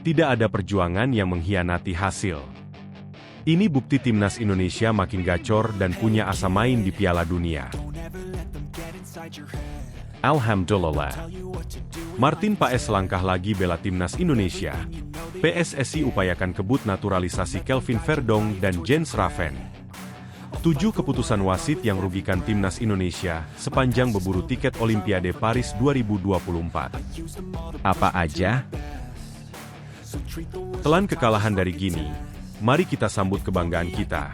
Tidak ada perjuangan yang mengkhianati hasil. Ini bukti timnas Indonesia makin gacor dan punya asa main di Piala Dunia. Alhamdulillah. Martin Paes langkah lagi bela timnas Indonesia. PSSI upayakan kebut naturalisasi Kelvin Verdonk dan Jens Raven. 7 keputusan wasit yang rugikan timnas Indonesia sepanjang berburu tiket Olimpiade Paris 2024. Apa aja? Telan kekalahan dari Gini, mari kita sambut kebanggaan kita.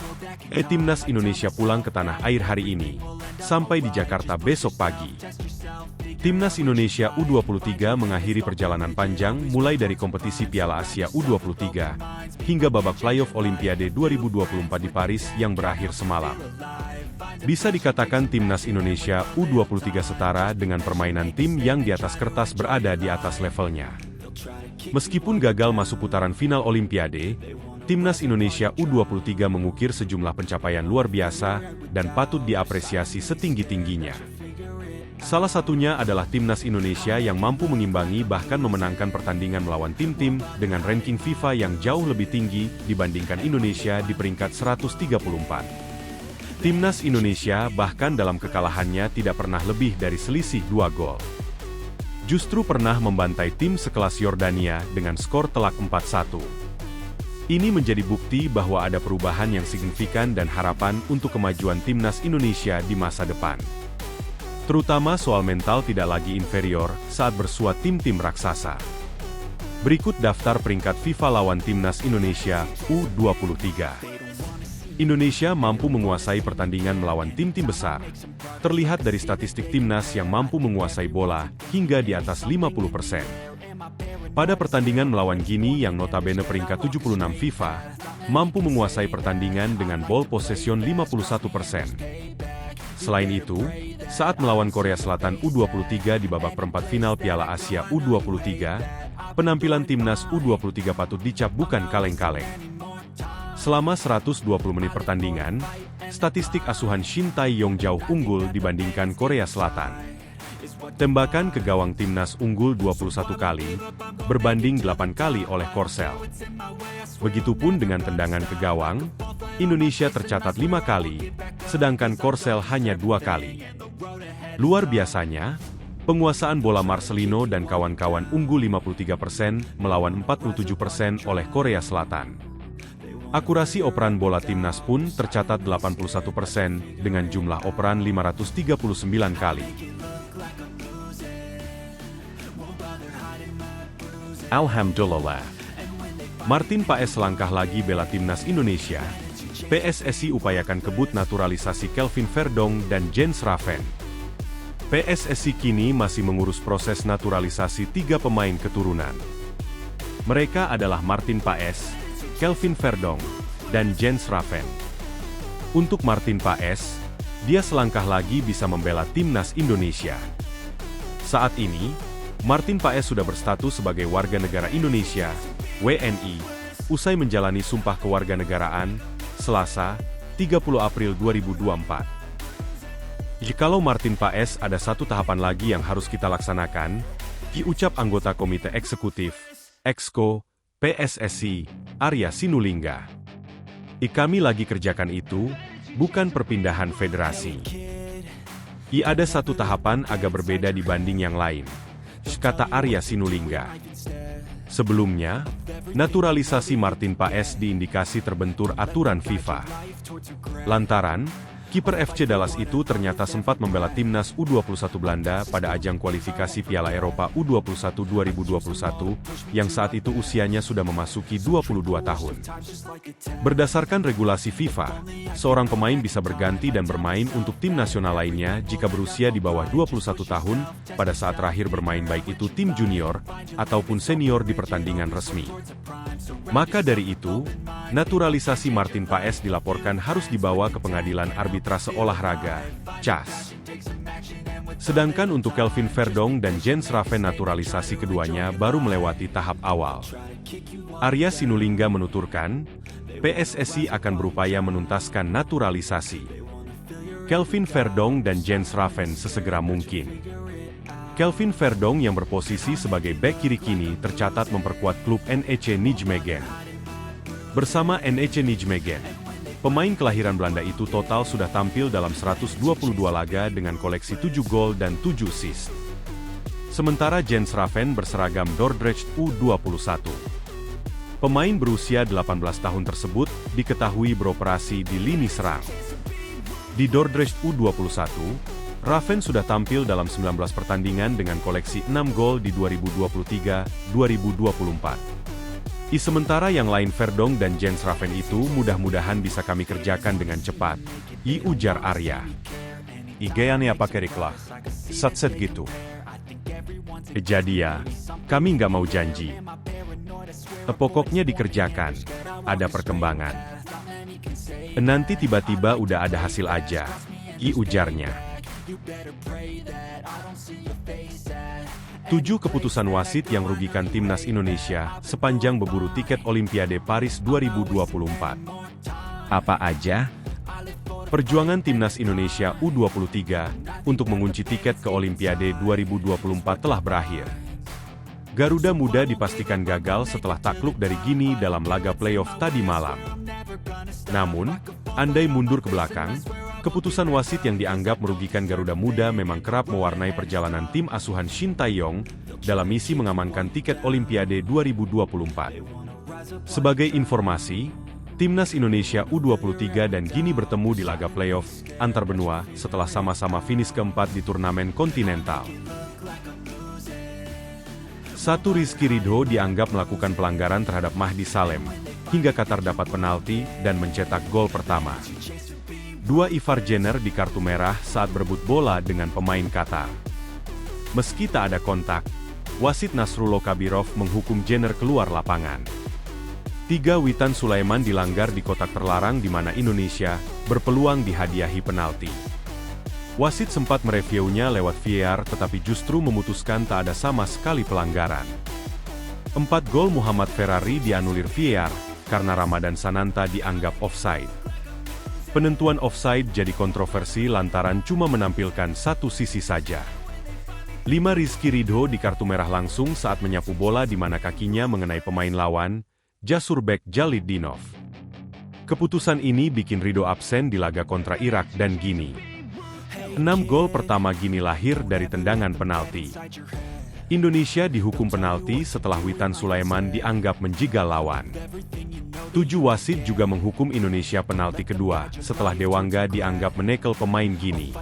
Timnas Indonesia pulang ke tanah air hari ini, sampai di Jakarta besok pagi. Timnas Indonesia U23 mengakhiri perjalanan panjang mulai dari kompetisi Piala Asia U23, hingga babak playoff Olimpiade 2024 di Paris yang berakhir semalam. Bisa dikatakan Timnas Indonesia U23 setara dengan permainan tim yang di atas kertas berada di atas levelnya. Meskipun gagal masuk putaran final Olimpiade, Timnas Indonesia U23 mengukir sejumlah pencapaian luar biasa dan patut diapresiasi setinggi-tingginya. Salah satunya adalah Timnas Indonesia yang mampu mengimbangi bahkan memenangkan pertandingan melawan tim-tim dengan ranking FIFA yang jauh lebih tinggi dibandingkan Indonesia di peringkat 134. Timnas Indonesia bahkan dalam kekalahannya tidak pernah lebih dari selisih 2 gol. Justru pernah membantai tim sekelas Yordania dengan skor telak 4-1. Ini menjadi bukti bahwa ada perubahan yang signifikan dan harapan untuk kemajuan Timnas Indonesia di masa depan. Terutama soal mental tidak lagi inferior saat bersuat tim-tim raksasa. Berikut daftar peringkat FIFA lawan Timnas Indonesia U23. Indonesia mampu menguasai pertandingan melawan tim-tim besar. Terlihat dari statistik timnas yang mampu menguasai bola hingga di atas 50%. Pada pertandingan melawan Gini yang notabene peringkat 76 FIFA, mampu menguasai pertandingan dengan ball possession 51%. Selain itu, saat melawan Korea Selatan U23 di babak perempat final Piala Asia U23, penampilan timnas U23 patut dicap bukan kaleng-kaleng. Selama 120 menit pertandingan, statistik asuhan Shin Tae-yong jauh unggul dibandingkan Korea Selatan. Tembakan ke gawang timnas unggul 21 kali, berbanding 8 kali oleh Korsel. Begitupun dengan tendangan ke gawang, Indonesia tercatat 5 kali, sedangkan Korsel hanya 2 kali. Luar biasanya, penguasaan bola Marcelino dan kawan-kawan unggul 53% melawan 47% oleh Korea Selatan. Akurasi operan bola timnas pun tercatat 81% dengan jumlah operan 539 kali. Alhamdulillah. Martin Paes langkah lagi bela timnas Indonesia. PSSI upayakan kebut naturalisasi Kelvin Verdonk dan Jens Raven. PSSI kini masih mengurus proses naturalisasi 3 pemain keturunan. Mereka adalah Martin Paes, Kelvin Verdonk, dan Jens Raven. Untuk Martin Paes, dia selangkah lagi bisa membela timnas Indonesia. Saat ini, Martin Paes sudah berstatus sebagai warga negara Indonesia, WNI, usai menjalani sumpah kewarganegaraan, Selasa, 30 April 2024. Jikalau Martin Paes ada satu tahapan lagi yang harus kita laksanakan, diucap anggota Komite Eksekutif, Exco, PSSI, Arya Sinulinga. Kami lagi kerjakan itu, bukan perpindahan federasi. Ada satu tahapan agak berbeda dibanding yang lain, kata Arya Sinulinga. Sebelumnya, naturalisasi Martin Paes diindikasi terbentur aturan FIFA. Lantaran, kiper FC Dallas itu ternyata sempat membela timnas U21 Belanda pada ajang kualifikasi Piala Eropa U21 2021, yang saat itu usianya sudah memasuki 22 tahun. Berdasarkan regulasi FIFA, seorang pemain bisa berganti dan bermain untuk tim nasional lainnya jika berusia di bawah 21 tahun pada saat terakhir bermain baik itu tim junior ataupun senior di pertandingan resmi. Maka dari itu, naturalisasi Martin Paes dilaporkan harus dibawa ke pengadilan arbitrase olahraga, CAS. Sedangkan untuk Kelvin Verdonk dan Jens Raven naturalisasi keduanya baru melewati tahap awal. Arya Sinulinga menuturkan, PSSI akan berupaya menuntaskan naturalisasi Kelvin Verdonk dan Jens Raven sesegera mungkin. Kelvin Verdonk yang berposisi sebagai bek kiri kini tercatat memperkuat klub NEC Nijmegen. Bersama NEC Nijmegen, pemain kelahiran Belanda itu total sudah tampil dalam 122 laga dengan koleksi 7 gol dan 7 assist. Sementara Jens Raven berseragam Dordrecht U21. Pemain berusia 18 tahun tersebut diketahui beroperasi di lini serang. Di Dordrecht U21, Raven sudah tampil dalam 19 pertandingan dengan koleksi 6 gol di 2023-2024. Sementara yang lain Verdonk dan Jens Raven itu mudah-mudahan bisa kami kerjakan dengan cepat, ujar Arya. Igayane apa keriklah, satset gitu. Jadi ya, kami nggak mau janji. Pokoknya dikerjakan, ada perkembangan. Nanti tiba-tiba udah ada hasil aja, ujarnya. 7 keputusan wasit yang rugikan timnas Indonesia sepanjang berburu tiket Olimpiade Paris 2024. Apa aja? Perjuangan timnas Indonesia U23 untuk mengunci tiket ke Olimpiade 2024 telah berakhir. Garuda Muda dipastikan gagal setelah takluk dari Gini dalam laga playoff tadi malam. Namun, andai mundur ke belakang, keputusan wasit yang dianggap merugikan Garuda Muda memang kerap mewarnai perjalanan tim asuhan Shin Tae-yong dalam misi mengamankan tiket Olimpiade 2024. Sebagai informasi, timnas Indonesia U23 dan Gini bertemu di laga playoff antar benua setelah sama-sama finish keempat di turnamen kontinental. 1. Rizky Ridho dianggap melakukan pelanggaran terhadap Mahdi Salem, hingga Qatar dapat penalti dan mencetak gol pertama. 2. Ivar Jenner di kartu merah saat berebut bola dengan pemain Qatar. Meski tak ada kontak, wasit Nasrullah Kabirov menghukum Jenner keluar lapangan. 3. Witan Sulaiman dilanggar di kotak terlarang di mana Indonesia berpeluang dihadiahi penalti. Wasit sempat mereviewnya lewat VAR tetapi justru memutuskan tak ada sama sekali pelanggaran. 4. Gol Muhammad Ferrari dianulir VAR karena Ramadan Sananta dianggap offside. Penentuan offside jadi kontroversi lantaran cuma menampilkan satu sisi saja. 5. Rizky Ridho di kartu merah langsung saat menyapu bola di mana kakinya mengenai pemain lawan, Jasurbek Jalidinov. Keputusan ini bikin Ridho absen di laga kontra Irak dan Gini. 6. Gol pertama Gini lahir dari tendangan penalti. Indonesia dihukum penalti setelah Witan Sulaiman dianggap menjegal lawan. 7. Wasit juga menghukum Indonesia penalti kedua setelah Dewangga dianggap menekel pemain Gini.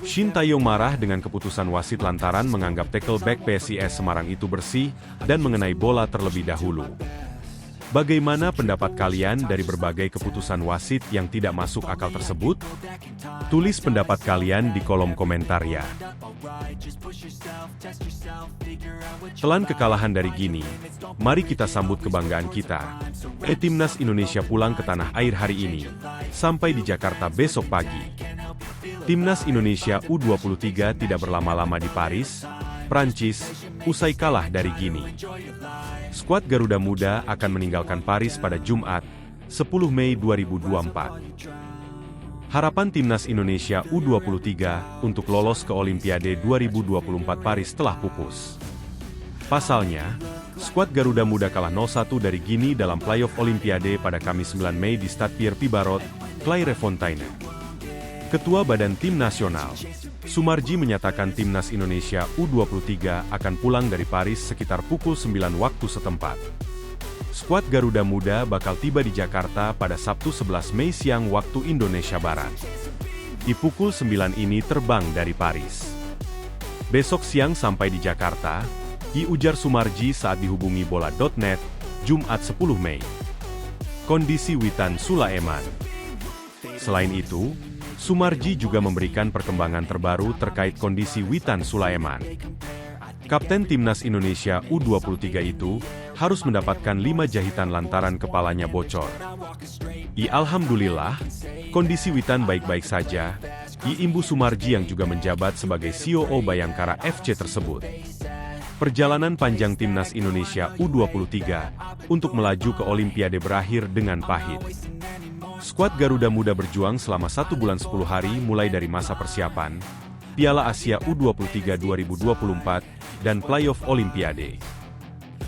Shin Tae-yong marah dengan keputusan wasit lantaran menganggap tackle back PSIS Semarang itu bersih dan mengenai bola terlebih dahulu. Bagaimana pendapat kalian dari berbagai keputusan wasit yang tidak masuk akal tersebut? Tulis pendapat kalian di kolom komentar ya. Telan kekalahan dari Gini, mari kita sambut kebanggaan kita. Timnas Indonesia pulang ke tanah air hari ini, sampai di Jakarta besok pagi. Timnas Indonesia U23 tidak berlama-lama di Paris, Prancis, usai kalah dari Gini. Skuad Garuda Muda akan meninggalkan Paris pada Jumat, 10 Mei 2024. Harapan Timnas Indonesia U23 untuk lolos ke Olimpiade 2024 Paris telah pupus. Pasalnya, skuad Garuda Muda kalah 0-1 dari Gini dalam playoff Olimpiade pada Kamis 9 Mei di Stade Pierre Pibarot, Clairefontaine. Ketua Badan Tim Nasional, Sumarji menyatakan Timnas Indonesia U23 akan pulang dari Paris sekitar pukul 9 waktu setempat. Skuad Garuda Muda bakal tiba di Jakarta pada Sabtu 11 Mei siang waktu Indonesia Barat. Di pukul 9 ini terbang dari Paris. Besok siang sampai di Jakarta, ujar Sumarji saat dihubungi bola.net, Jumat 10 Mei. Kondisi Witan Sulaiman. Selain itu, Sumarji juga memberikan perkembangan terbaru terkait kondisi Witan Sulaiman. Kapten Timnas Indonesia U23 itu harus mendapatkan 5 jahitan lantaran kepalanya bocor. Alhamdulillah, kondisi Witan baik-baik saja, imbu Sumarji yang juga menjabat sebagai COO Bayangkara FC tersebut. Perjalanan panjang Timnas Indonesia U23 untuk melaju ke Olimpiade berakhir dengan pahit. Skuad Garuda Muda berjuang selama 1 bulan 10 hari mulai dari masa persiapan, Piala Asia U23 2024, dan playoff Olimpiade.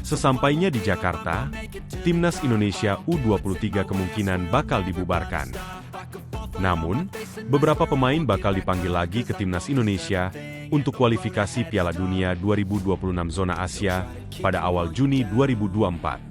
Sesampainya di Jakarta, Timnas Indonesia U23 kemungkinan bakal dibubarkan. Namun, beberapa pemain bakal dipanggil lagi ke Timnas Indonesia untuk kualifikasi Piala Dunia 2026 zona Asia pada awal Juni 2024.